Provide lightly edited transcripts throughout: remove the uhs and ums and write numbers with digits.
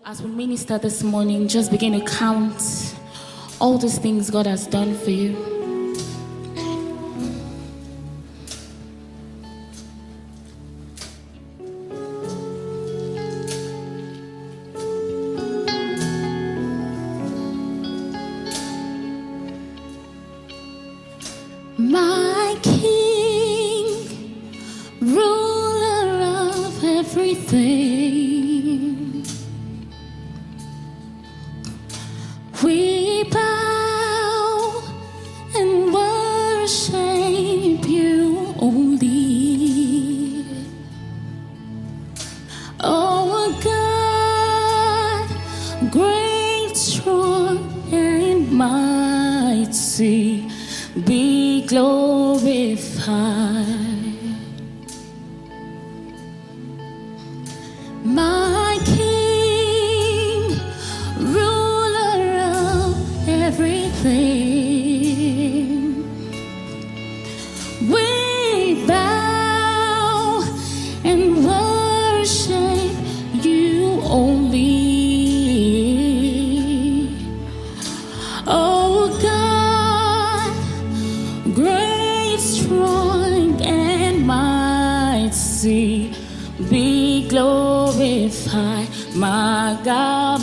As we minister this morning, just begin to count all these things God has done for you. My King, ruler of everything, we bow and worship you only. Oh God, great, strong, and mighty, be glorified. My King, ruler of everything, we bow and worship you only. Oh God, great, strong, and mighty, be glorified. Magabongwe,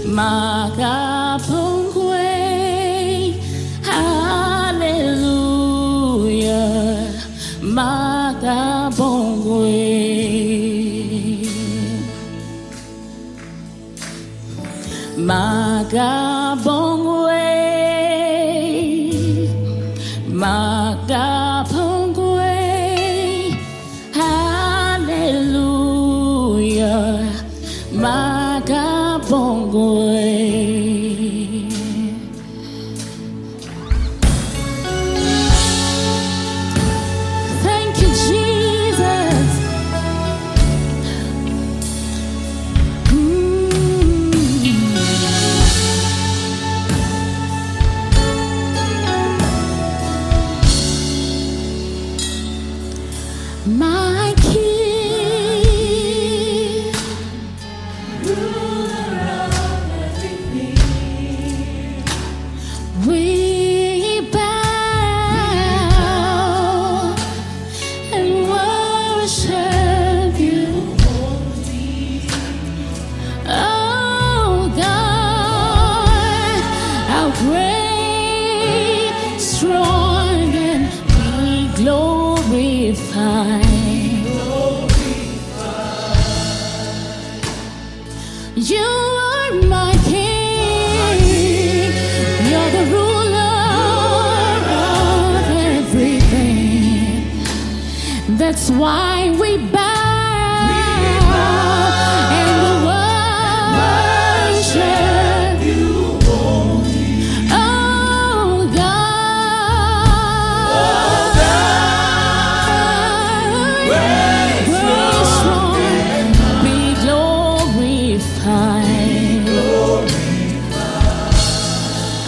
Magabongwe, hallelujah, Magabongwe, Magabongwe, Magabongwe, hallelujah, Magabongwe. Thank you, Jesus. My King, ruler of everything, we bow and worship you only. Oh God, how great, strong, and be glorified. You are my King, you're the ruler of everything. That's why we bow and worship you only. Oh God, great, strong, be glorified.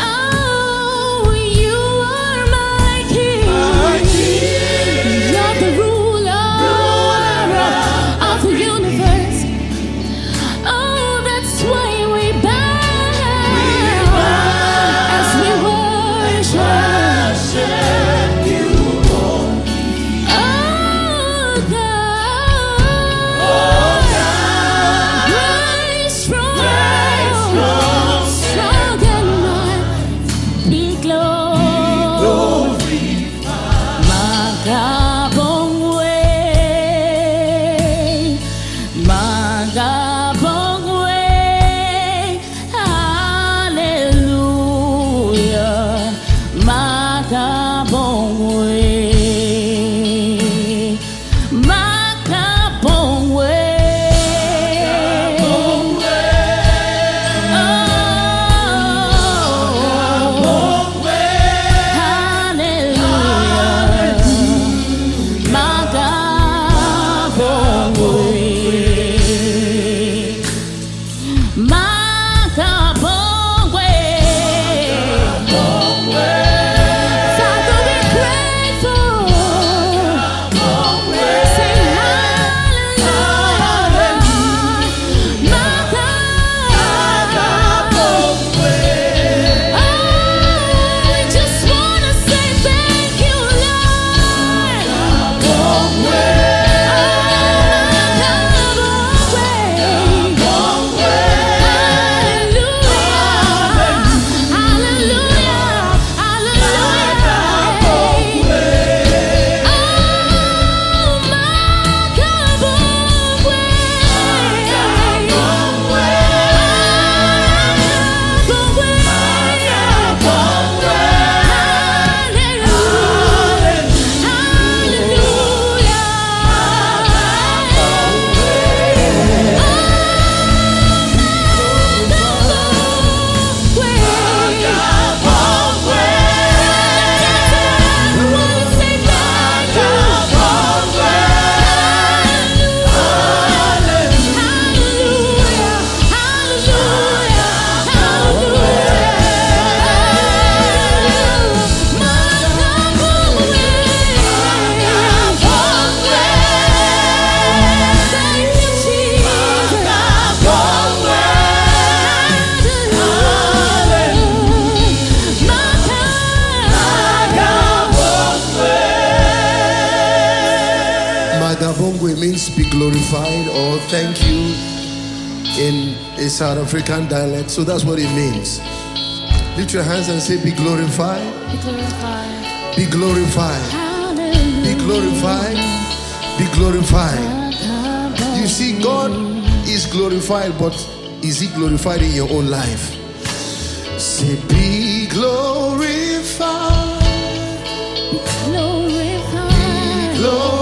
Oh, you are my King. You're the ruler glorified or thank you in a South African dialect. So that's what it means. Lift your hands and say, be glorified. Be glorified. Be glorified. Hallelujah. Be glorified. Be glorified. You see, God is glorified, but is he glorified in your own life? Say, be glorified. Be glorified. Be glorified.